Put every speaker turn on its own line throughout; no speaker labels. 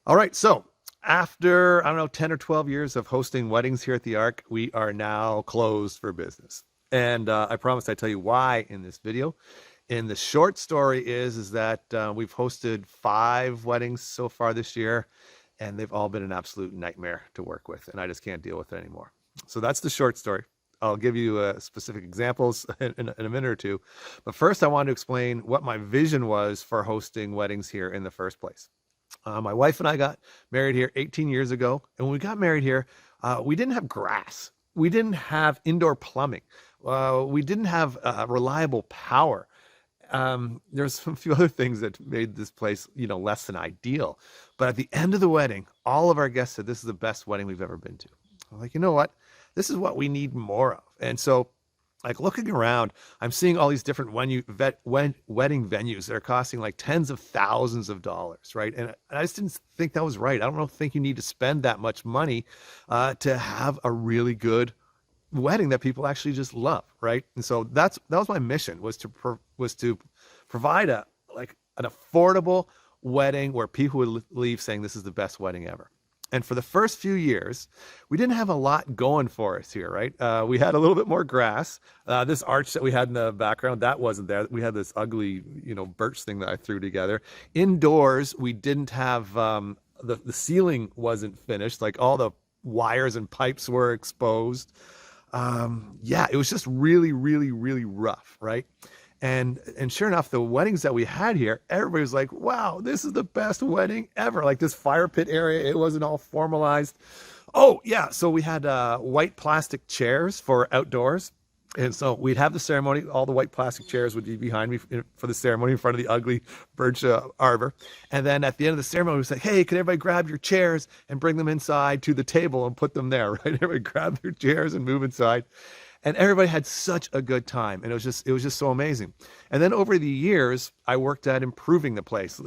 All right, so after, I don't know, 10 or 12 years of hosting weddings here at the Ark, we are now closed for business. And I promised I'd tell you why in this video. And the short story is that we've hosted 5 weddings so far this year, and they've all been an absolute nightmare to work with, and I just can't deal with it anymore. So that's the short story. I'll give you specific examples in a minute or two. But first, I want to explain what my vision was for hosting weddings here in the first place. My wife and I got married here 18 years ago. And when we got married here, we didn't have grass. We didn't have indoor plumbing. We didn't have reliable power. There's a few other things that made this place, less than ideal. But at the end of the wedding, all of our guests said, this is the best wedding we've ever been to. I'm like, you know what? This is what we need more of. And so, like, looking around, I'm seeing all these different wedding venues that are costing like tens of thousands of dollars, right? And I just didn't think that was right. I don't think you need to spend that much money to have a really good wedding that people actually just love, right? And so that was my mission, was to provide an affordable wedding where people would leave saying this is the best wedding ever. And for the first few years, we didn't have a lot going for us here, right? We had a little bit more grass. This arch that we had in the background, that wasn't there. We had this ugly, birch thing that I threw together. Indoors, we didn't have, the ceiling wasn't finished. Like, all the wires and pipes were exposed. Yeah, it was just really, really, really rough, right? And sure enough, the weddings that we had here, everybody was like, wow, this is the best wedding ever. Like, this fire pit area, it wasn't all formalized. Oh, yeah. So we had white plastic chairs for outdoors. And so we'd have the ceremony. All the white plastic chairs would be behind me for the ceremony in front of the ugly birch arbor. And then at the end of the ceremony, we'd say, hey, can everybody grab your chairs and bring them inside to the table and put them there, right? Everybody grab their chairs and move inside. And everybody had such a good time. And it was just so amazing. And then over the years, I worked at improving the place.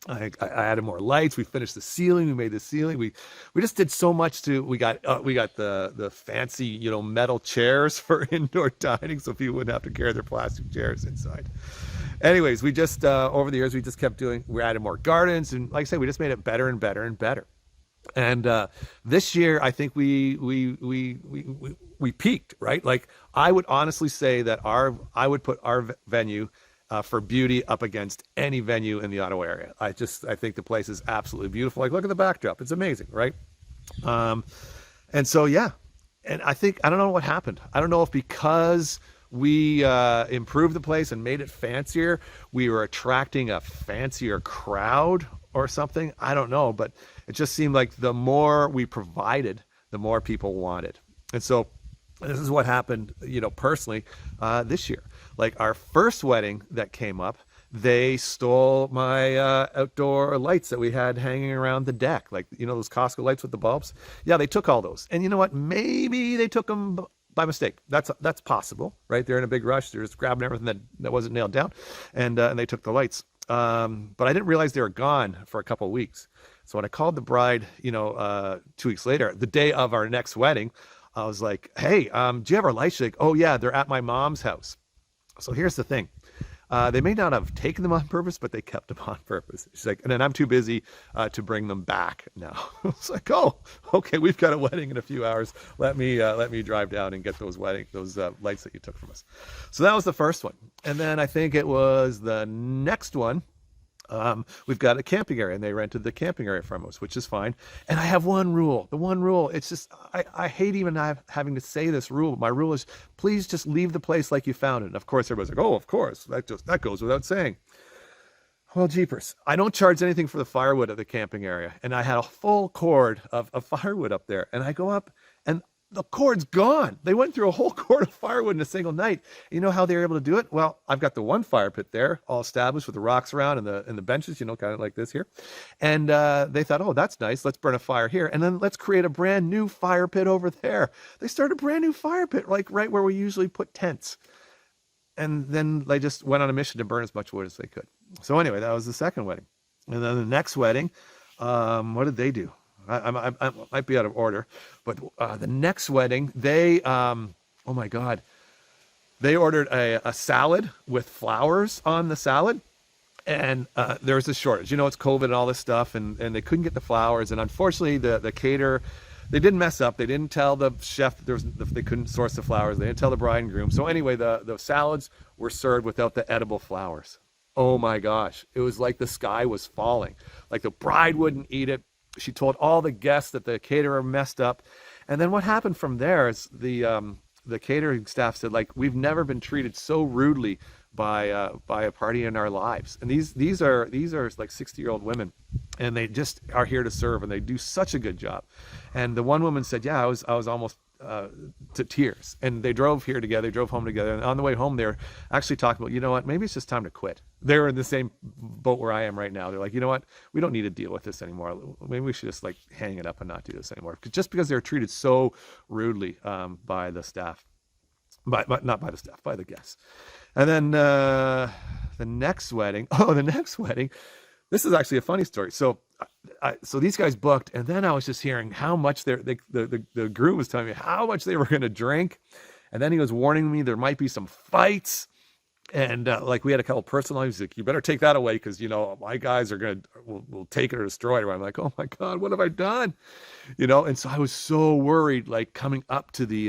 I added more lights. We finished the ceiling. We made the ceiling. We just did so much we got the fancy, metal chairs for indoor dining, so people wouldn't have to carry their plastic chairs inside. Anyways, we just over the years, we just kept doing. We added more gardens, and like I said, we just made it better and better and better. And this year, I think we peaked, right? Like, I would honestly say that I would put our venue for beauty up against any venue in the Ottawa area. I think the place is absolutely beautiful. Like, look at the backdrop; it's amazing, right? And so, yeah, and I don't know what happened. I don't know if because we improved the place and made it fancier, we were attracting a fancier crowd or something. I don't know, but it just seemed like the more we provided, the more people wanted. And so this is what happened, personally, this year. Like, our first wedding that came up, they stole my outdoor lights that we had hanging around the deck. Like, those Costco lights with the bulbs? Yeah, they took all those. And you know what? Maybe they took them by mistake. That's possible, right? They're in a big rush. They're just grabbing everything that wasn't nailed down. And they took the lights. But I didn't realize they were gone for a couple of weeks. So when I called the bride, 2 weeks later, the day of our next wedding, I was like, hey, do you have our lights? She's like, oh yeah, they're at my mom's house. So here's the thing. They may not have taken them on purpose, but they kept them on purpose. She's like, and then I'm too busy to bring them back now. It's like, oh, okay, we've got a wedding in a few hours. Let me drive down and get those lights that you took from us. So that was the first one. And then I think it was the next one. We've got a camping area, and they rented the camping area from us, which is fine. And I have one rule. The one rule, it's just, I hate even having to say this rule. My rule is, please just leave the place like you found it. And of course, everybody's like, oh, of course. That goes without saying. Well, jeepers. I don't charge anything for the firewood at the camping area. And I had a full cord of firewood up there. And I go up, and the cord's gone. They went through a whole cord of firewood in a single night. You know how they were able to do it? Well, I've got the one fire pit there, all established with the rocks around and the benches, kind of like this here. And they thought, oh, that's nice. Let's burn a fire here. And then let's create a brand new fire pit over there. They started a brand new fire pit, like right where we usually put tents. And then they just went on a mission to burn as much wood as they could. So anyway, that was the second wedding. And then the next wedding, what did they do? I might be out of order, but the next wedding, they, oh my God, they ordered a salad with flowers on the salad. and there was a shortage. It's COVID and all this stuff, and they couldn't get the flowers. And unfortunately, the caterer, they didn't mess up. They didn't tell the chef that they couldn't source the flowers. They didn't tell the bride and groom. So anyway, the salads were served without the edible flowers. Oh my gosh, it was like the sky was falling. Like the bride wouldn't eat it. She told all the guests that the caterer messed up. And then what happened from there is the catering staff said, like, we've never been treated so rudely by a party in our lives. And these are like 60-year-old women, and they just are here to serve, and they do such a good job. And the one woman said, yeah, I was almost to tears. And they drove here together, they drove home together, and on the way home they're actually talking about, you know what, maybe it's just time to quit. They're in the same boat where I am right now. They're like, you know what, we don't need to deal with this anymore. Maybe we should just like hang it up and not do this anymore. Just because they're treated so rudely by the staff, but not by the staff, by the guests. And then the next wedding, this is actually a funny story. So these guys booked, and then I was just hearing how much the groom was telling me how much they were going to drink. And then he was warning me there might be some fights. And like we had a couple personal lives. He's like, you better take that away, because my guys will take it or destroy it. I'm like, oh my God, what have I done? And so I was so worried, like coming up to the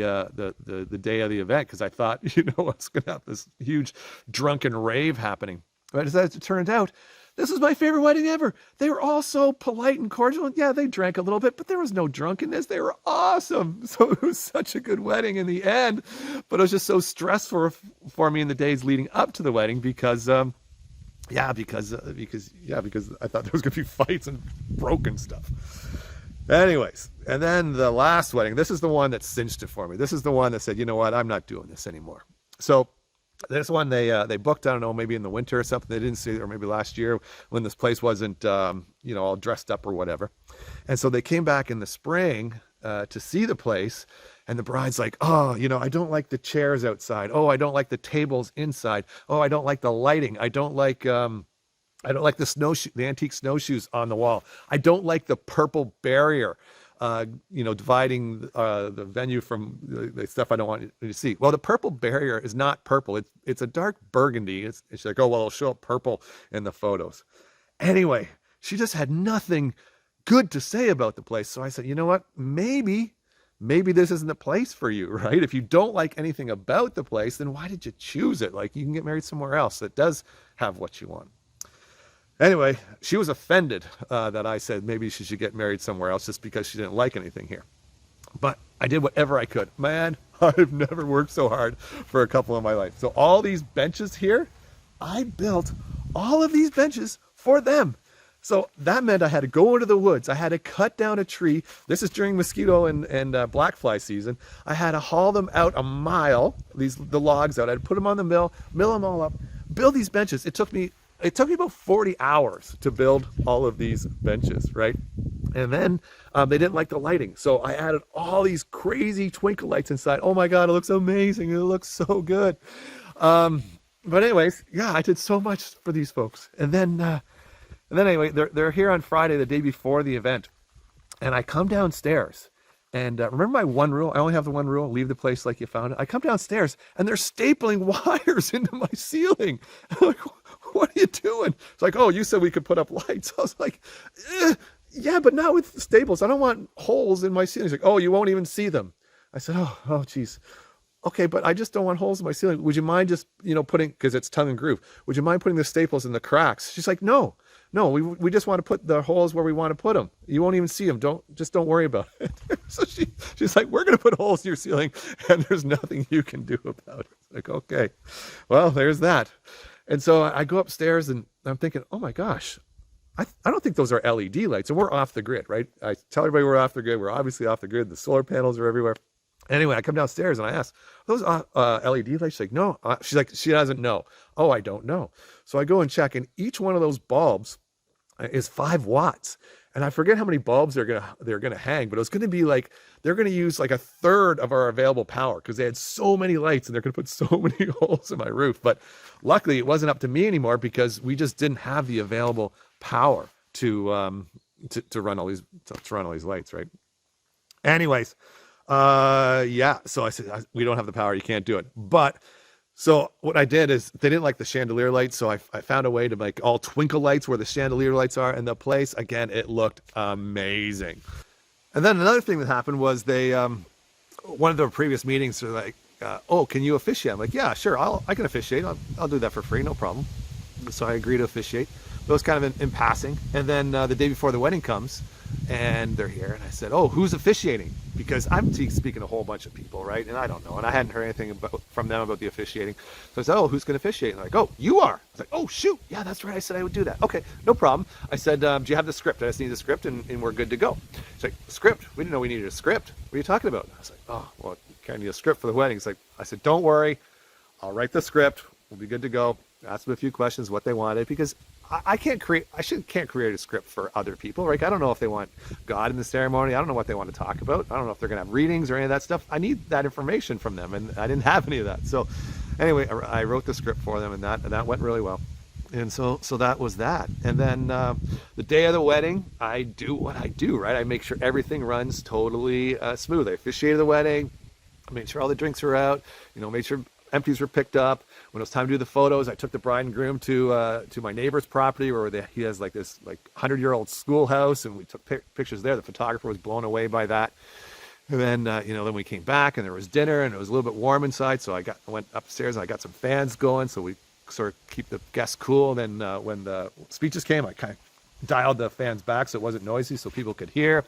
day of the event, because I thought, I was going to have this huge drunken rave happening. But as it turned out, this was my favorite wedding ever. They were all so polite and cordial. And yeah, they drank a little bit, but there was no drunkenness. They were awesome. So it was such a good wedding in the end. But it was just so stressful for me in the days leading up to the wedding because I thought there was going to be fights and broken stuff. Anyways, and then the last wedding, this is the one that cinched it for me. This is the one that said, you know what, I'm not doing this anymore. So this one they booked, I don't know, maybe in the winter or something. They didn't see it, or maybe last year when this place wasn't, all dressed up or whatever. And so they came back in the spring to see the place. And the bride's like, oh, I don't like the chairs outside. Oh, I don't like the tables inside. Oh, I don't like the lighting. I don't like the antique snowshoes on the wall. I don't like the purple barrier, dividing the venue from the stuff I don't want you to see. Well, the purple barrier is not purple. It's a dark burgundy. It's like, oh, well, it'll show up purple in the photos. Anyway, she just had nothing good to say about the place. So I said, you know what, maybe this isn't the place for you, right? If you don't like anything about the place, then why did you choose it? Like, you can get married somewhere else that does have what you want. Anyway, she was offended that I said maybe she should get married somewhere else just because she didn't like anything here. But I did whatever I could. Man, I've never worked so hard for a couple in my life. So all these benches here, I built all of these benches for them. So that meant I had to go into the woods. I had to cut down a tree. This is during mosquito and black fly season. I had to haul them out a mile, the logs out. I had to put them on the mill them all up, build these benches. It took me about 40 hours to build all of these benches, right? And then they didn't like the lighting. So I added all these crazy twinkle lights inside. Oh my God, it looks amazing. It looks so good. But anyways, yeah, I did so much for these folks. And then anyway, they're here on Friday, the day before the event. And I come downstairs. And remember my one rule? I only have the one rule: leave the place like you found it. I come downstairs, and they're stapling wires into my ceiling. I'm like, what are you doing? It's like, oh, you said we could put up lights. I was like, yeah, but not with staples. I don't want holes in my ceiling. He's like, oh, you won't even see them. I said, oh, geez. Okay, but I just don't want holes in my ceiling. Would you mind just, putting, because it's tongue and groove, would you mind putting the staples in the cracks? She's like, no, we just want to put the holes where we want to put them. You won't even see them. Don't worry about it. So she's like, we're going to put holes in your ceiling, and there's nothing you can do about it. It's like, okay, well, there's that. And so I go upstairs, and I'm thinking, oh my gosh, I don't think those are LED lights. And we're off the grid, right? I tell everybody we're off the grid. We're obviously off the grid. The solar panels are everywhere. Anyway, I come downstairs and I ask, those LED lights? She's like, no. She's like, she doesn't know. Oh, I don't know. So I go and check, and each one of those bulbs is 5 watts. And I forget how many bulbs they're gonna hang, but it was gonna be like, they're gonna use like a third of our available power because they had so many lights, and they're gonna put so many holes in my roof. But luckily, it wasn't up to me anymore because we just didn't have the available power to run all these lights, right? Anyways. So I said, we don't have the power. You can't do it. But So what I did is they didn't like the chandelier lights, so I found a way to make all twinkle lights where the chandelier lights are in the place. Again, it looked amazing. And then another thing that happened was they, one of the previous meetings, they're like, "Oh, can you officiate?" I'm like, "Yeah, sure, I can officiate. I'll do that for free, no problem." So I agree to officiate. Those kind of in passing. And then the day before the wedding comes, and they're here, and I said, "Oh, who's officiating?" Because I'm speaking to a whole bunch of people, right? And I don't know, and I hadn't heard anything from them about the officiating. So I said, "Oh, who's going to officiate?" And they're like, "Oh, you are." I was like, "Oh, shoot, yeah, that's right. I said I would do that." Okay, no problem. I said, "Do you have the script? I just need the script, and we're good to go." She's like, "Script? We didn't know we needed a script. What are you talking about?" I was like, "Oh, well, you kind of need a script for the wedding." It's like, I said, "Don't worry, I'll write the script. We'll be good to go." Ask them a few questions, what they wanted, because I can't create a script for other people, right? I don't know if they want God in the ceremony. I don't know what they want to talk about. I don't know if they're going to have readings or any of that stuff. I need that information from them, and I didn't have any of that. So anyway, I wrote the script for them, and that went really well. And so that was that. And then the day of the wedding, I do what I do, right? I make sure everything runs totally smooth. I officiated the wedding. I made sure all the drinks were out. Made sure empties were picked up. When it was time to do the photos, I took the bride and groom to my neighbor's property where he has like this 100-year-old schoolhouse, and we took pictures there. The photographer was blown away by that. And then then we came back, and there was dinner, and it was a little bit warm inside, so I went upstairs and I got some fans going, so we sort of keep the guests cool. And then when the speeches came, I kind of dialed the fans back so it wasn't noisy, so people could hear.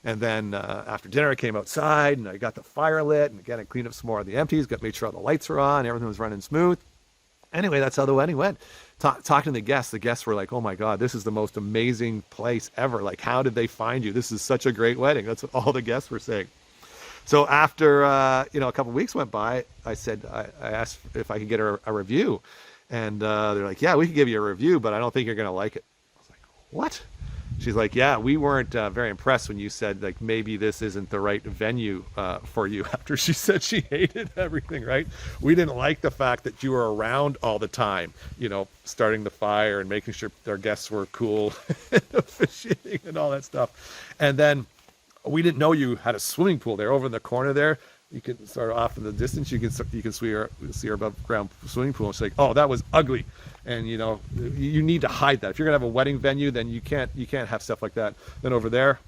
And then after dinner, I came outside and I got the fire lit. And again, I cleaned up some more of the empties, made sure all the lights were on, everything was running smooth. Anyway, that's how the wedding went. Talking to the guests were like, "Oh my God, this is the most amazing place ever. Like, how did they find you? This is such a great wedding." That's what all the guests were saying. So after, a couple of weeks went by, I asked if I could get a review. And they're like, "Yeah, we can give you a review, but I don't think you're going to like it." I was like, "What?" She's like, "Yeah, we weren't very impressed when you said like maybe this isn't the right venue for you." After she said she hated everything, right? We didn't like the fact that you were around all the time, starting the fire and making sure our guests were cool, and officiating and all that stuff. And then we didn't know you had a swimming pool there over in the corner there. You can sort of off in the distance, you can see our above ground swimming pool. And she's like, "Oh, that was ugly." And you need to hide that. If you're gonna have a wedding venue, then you can't have stuff like that. Then over there,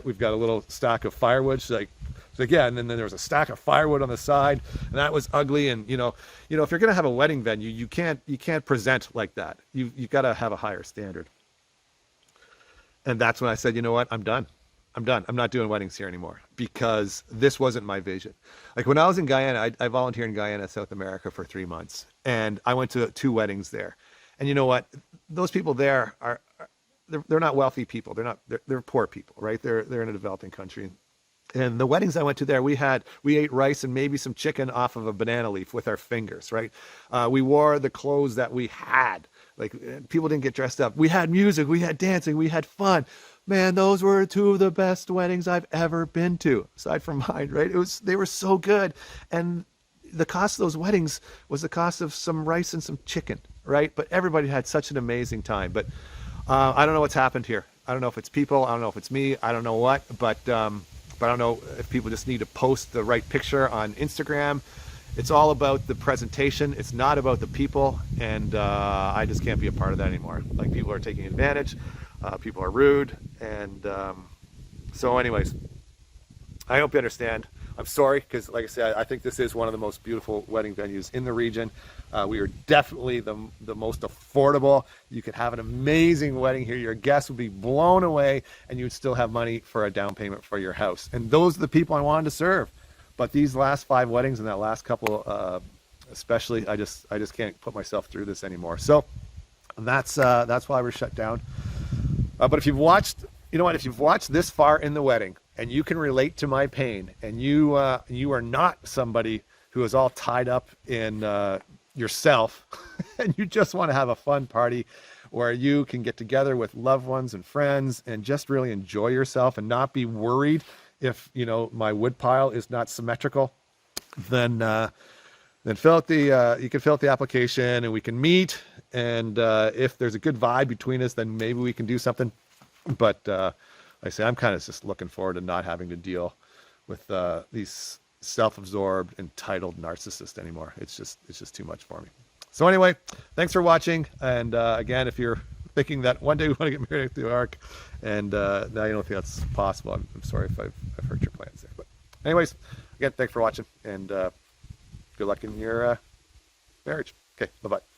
we've got a little stack of firewood. She's like, "Yeah," and then there was a stack of firewood on the side, and that was ugly. And if you're gonna have a wedding venue, you can't present like that. You got to have a higher standard. And that's when I said, "You know what? I'm done. I'm not doing weddings here anymore," because this wasn't my vision. Like when I was in Guyana, I volunteered in Guyana, South America for 3 months, and I went to 2 weddings there. And you know what? Those people there they're not wealthy people. They're poor people, right? They're in a developing country. And the weddings I went to there, we ate rice and maybe some chicken off of a banana leaf with our fingers, right? We wore the clothes that we had. Like people didn't get dressed up. We had music, we had dancing, we had fun. Man, those were 2 of the best weddings I've ever been to, aside from mine, right? They were so good. And the cost of those weddings was the cost of some rice and some chicken, right? But everybody had such an amazing time. But I don't know what's happened here. I don't know if it's people. I don't know if it's me. I don't know what. But I don't know if people just need to post the right picture on Instagram. It's all about the presentation. It's not about the people. And I just can't be a part of that anymore. Like people are taking advantage. People are rude. And so anyways, I hope you understand. I'm sorry, because like I said, I think this is one of the most beautiful wedding venues in the region. We are definitely the most affordable. You could have an amazing wedding here. Your guests would be blown away, and you would still have money for a down payment for your house. And those are the people I wanted to serve. But these last 5 weddings and that last couple, especially, I just can't put myself through this anymore. So that's why we're shut down. But if you've watched, if you've watched this far in the wedding, and you can relate to my pain, and you are not somebody who is all tied up in yourself, and you just want to have a fun party where you can get together with loved ones and friends and just really enjoy yourself and not be worried if my wood pile is not symmetrical, then fill out you can fill out the application and we can meet. And if there's a good vibe between us, then maybe we can do something. But like I say, I'm kind of just looking forward to not having to deal with these self-absorbed, entitled narcissist anymore. It's just too much for me. So anyway, thanks for watching. And again, if you're thinking that one day we want to get married at the Ark, and now you don't think that's possible, I'm sorry if I've hurt your plans there. But anyways, again, thanks for watching, and good luck in your marriage. Okay, bye-bye.